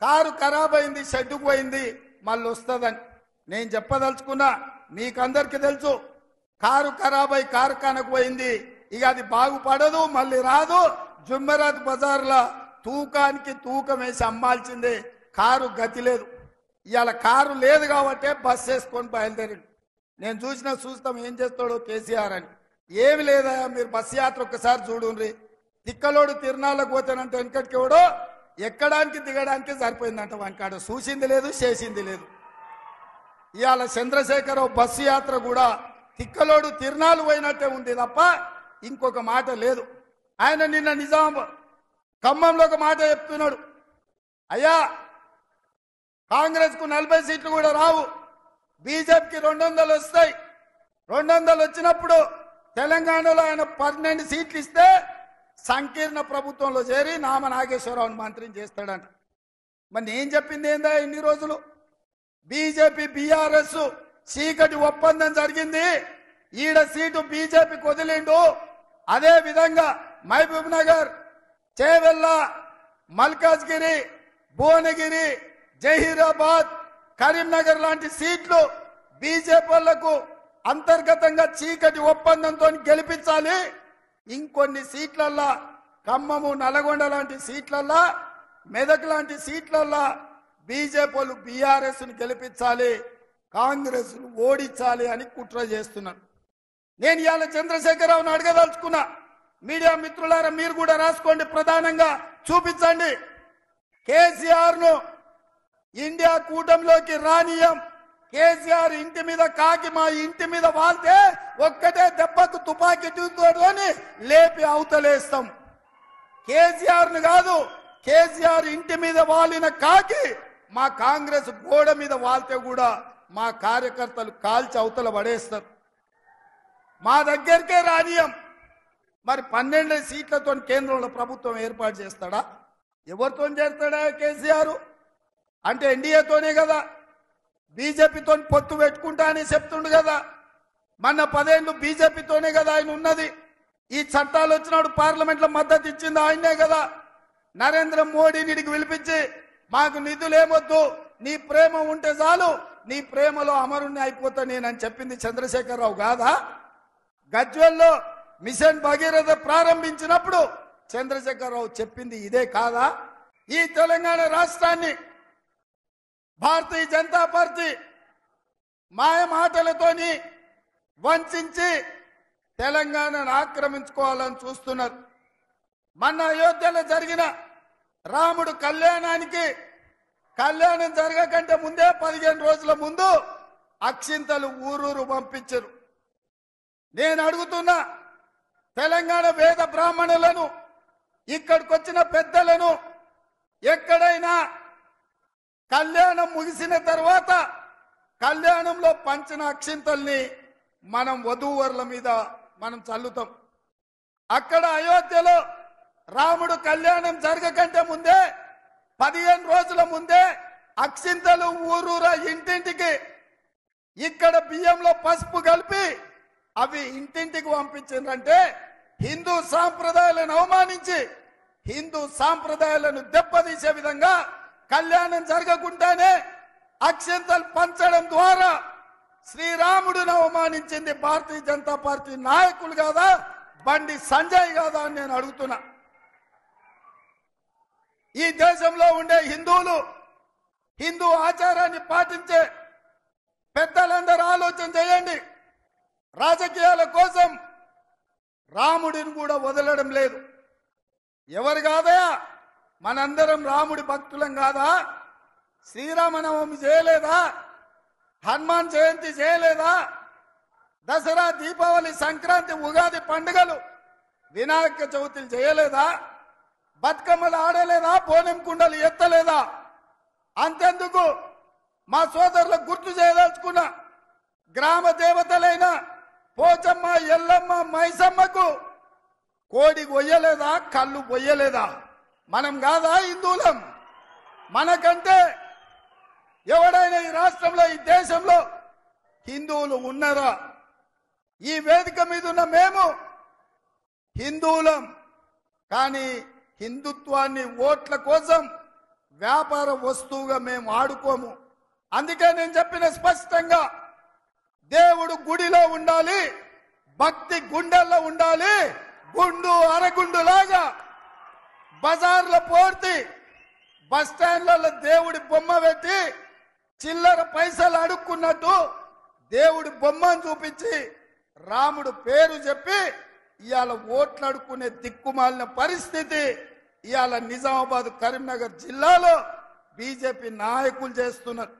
Car ఖరాబ్ అయింది, షెడ్డుకు పోయింది, మళ్ళీ వస్తుందని నేను చెప్పదలుచుకున్నా. మీకందరికీ తెలుసు, కారు ఖరాబ్ అయి కార్ఖానకు పోయింది, ఇక అది బాగుపడదు, మళ్ళీ రాదు. జుమ్మెరాత్ బజార్లో తూకానికి తూకం వేసి అమ్మాల్సిందే. కారు గతి లేదు. ఇవాళ కారు లేదు కాబట్టి బస్ వేసుకొని బయలుదేరి. నేను చూస్తాం ఏం చేస్తాడో కేసీఆర్ అని. ఏమి లేదా, మీరు బస్సు యాత్ర ఒక్కసారి చూడుండ్రి. తిక్కలోడు తిరునాళ్ళకు పోతానంటే వెనకటికి ఎవడో ఎక్కడానికి దిగడానికి సరిపోయిందంట. వానికాడ చూసింది లేదు, చేసింది లేదు. ఇవాళ చంద్రశేఖరరావు బస్సు యాత్ర కూడా తిక్కలోడు తిరునాళ్ళు పోయినట్టే ఉంది తప్ప ఇంకొక మాట లేదు. ఆయన నిన్న నిజాం ఖమ్మంలో ఒక మాట చెప్తున్నాడు, అయ్యా కాంగ్రెస్ కు 40 సీట్లు కూడా రావు, బీజేపీకి 200 వస్తాయి. 200 వచ్చినప్పుడు తెలంగాణలో ఆయన 12 సీట్లు ఇస్తే సంకీర్ణ ప్రభుత్వంలో చేరి నామ నాగేశ్వరరావుని మంత్రిని చేస్తాడంట. మరి నేను చెప్పింది ఏందా, ఇన్ని రోజులు బీజేపీ బీఆర్ఎస్ చీకటి ఒప్పందం జరిగింది, ఈడ సీటు బీజేపీకి వదిలిండు. అదే విధంగా మహబూబ్ నగర్, చేవెళ్ళ, మల్కాజ్గిరి, భువనగిరి, జహీరాబాద్, కరీంనగర్ లాంటి సీట్లు బీజేపీ వాళ్లకు అంతర్గతంగా చీకటి ఒప్పందంతో గెలిపించాలి. ఇంకొన్ని సీట్లల్లా ఖమ్మము, నల్గొండ లాంటి సీట్లల్లా, మెదక్ లాంటి సీట్లల్లా బీజేపీ వాళ్ళు బీఆర్ఎస్ ను గెలిపించాలి, కాంగ్రెస్ ను ఓడించాలి అని కుట్ర చేస్తున్నారు. నేను ఇవాళ చంద్రశేఖరరావును అడగదలుచుకున్నా, మీడియా మిత్రులారా మీరు కూడా రాసుకోండి, ప్రధానంగా చూపించండి. కేసీఆర్ ను ఇండియా కూటమిలోకి రానియం. కేసీఆర్ ఇంటి మీద కాకి మా ఇంటి మీద వాళ్తే ఒక్కటే దెబ్బకు తుపాకీ తూతోని లేపి అవతలేస్తాం. కేసీఆర్ ను కాదు, కేసీఆర్ ఇంటి మీద వాలిన కాకి మా కాంగ్రెస్ గోడ మీద వాళ్తే కూడా మా కార్యకర్తలు కాల్చి అవతల పడేస్తారు. మా దగ్గరికే రానియం. మరి 12 సీట్లతో కేంద్రంలో ప్రభుత్వం ఏర్పాటు చేస్తాడా? ఎవరితో చేస్తాడా కేసీఆర్? అంటే ఎన్డీఏతోనే కదా, బీజేపీతో పొత్తు పెట్టుకుంటా అని చెప్తుండు కదా. మొన్న 10 ఏళ్ళు బీజేపీతోనే కదా ఆయన ఉన్నది. ఈ చట్టాలు వచ్చినప్పుడు పార్లమెంట్ లో మద్దతు ఇచ్చింది ఆయనే కదా. నరేంద్ర మోడీని పిలిపించి మాకు నిధులేమొద్దు, నీ ప్రేమ ఉంటే చాలు, నీ ప్రేమలో అమరుణ్ణి అయిపోతా నేనని చెప్పింది చంద్రశేఖరరావు కాదా? గజ్వెల్లో మిషన్ భగీరథ ప్రారంభించినప్పుడు చంద్రశేఖరరావు చెప్పింది ఇదే కాదా? ఈ తెలంగాణ రాష్ట్రాన్ని భారతీయ జనతా పార్టీ మాయ మాటలతోని వంచి తెలంగాణను ఆక్రమించుకోవాలని చూస్తున్నారు. మొన్న అయోధ్యలో జరిగిన రాముడు కళ్యాణానికి కళ్యాణం జరగకంటే ముందే 15 రోజుల ముందు అక్షింతలు ఊరూరు పంపించరు. నేను అడుగుతున్నా, తెలంగాణ వేద బ్రాహ్మణులను, ఇక్కడికి వచ్చిన పెద్దలను ఎక్కడైనా కళ్యాణం ముగిసిన తర్వాత కళ్యాణంలో పంచిన అక్షింతల్ని మనం వధూవరుల మీద మనం చల్లుతాం. అక్కడ అయోధ్యలో రాముడు కళ్యాణం జరగకంటే ముందే 15 రోజుల ముందే అక్షింతలు ఊరూరా ఇంటింటికి ఇక్కడ బియ్యంలో పసుపు కలిపి అవి ఇంటింటికి పంపించిందంటే హిందూ సాంప్రదాయాలను అవమానించి హిందూ సాంప్రదాయాలను దెబ్బతీసే విధంగా కళ్యాణం జరగకుండానే అక్షంతలు పంచడం ద్వారా శ్రీరాముడిని అవమానించింది భారతీయ జనతా పార్టీ నాయకులు కాదా, బండి సంజయ్ కాదా అని నేను అడుగుతున్నా. ఈ దేశంలో ఉండే హిందువులు, హిందూ ఆచారాన్ని పాటించే పెద్దలందరూ ఆలోచన చేయండి. రాజకీయాల కోసం రాముడిని కూడా వదలడం లేదు. ఎవరు కాదయా, మనందరం రాముడి భక్తులం కాదా? శ్రీరామనవమి చేయలేదా? హనుమాన్ జయంతి చేయలేదా? దసరా, దీపావళి, సంక్రాంతి, ఉగాది పండుగలు, వినాయక చవితులు చేయలేదా? బతుకమ్మలు ఆడలేదా? బోనం కుండలు ఎత్తలేదా? అంతెందుకు మా సోదరులకు గుర్తు చేయదలుచుకున్న గ్రామ దేవతలైన పోచమ్మ, ఎల్లమ్మ, మైసమ్మకు కోడి కొయ్యలేదా? కళ్ళు పొయ్యలేదా? మనం కాదా హిందువులం? మనకంటే ఎవడైనా ఈ రాష్ట్రంలో, ఈ దేశంలో హిందువులు ఉన్నారా? ఈ వేదిక మీద ఉన్న మేము హిందువులం. కానీ హిందుత్వాన్ని ఓట్ల కోసం వ్యాపార వస్తువుగా మేము ఆడుకోము. అందుకే నేను చెప్పిన స్పష్టంగా, దేవుడు గుడిలో ఉండాలి, భక్తి గుండెల్లో ఉండాలి. గుండు అరగుండు లాగా బజార్లో పోర్తి బస్ స్టాండ్లలో దేవుడి బొమ్మ పెట్టి చిల్లర పైసలు అడుక్కున్నట్టు దేవుడి బొమ్మను చూపించి రాముడు పేరు చెప్పి ఇవాళ ఓట్లు అడుక్కునే దిక్కుమాలిన పరిస్థితి ఇవాళ నిజామాబాద్, కరీంనగర్ జిల్లాలో బీజేపీ నాయకులు చేస్తున్నారు.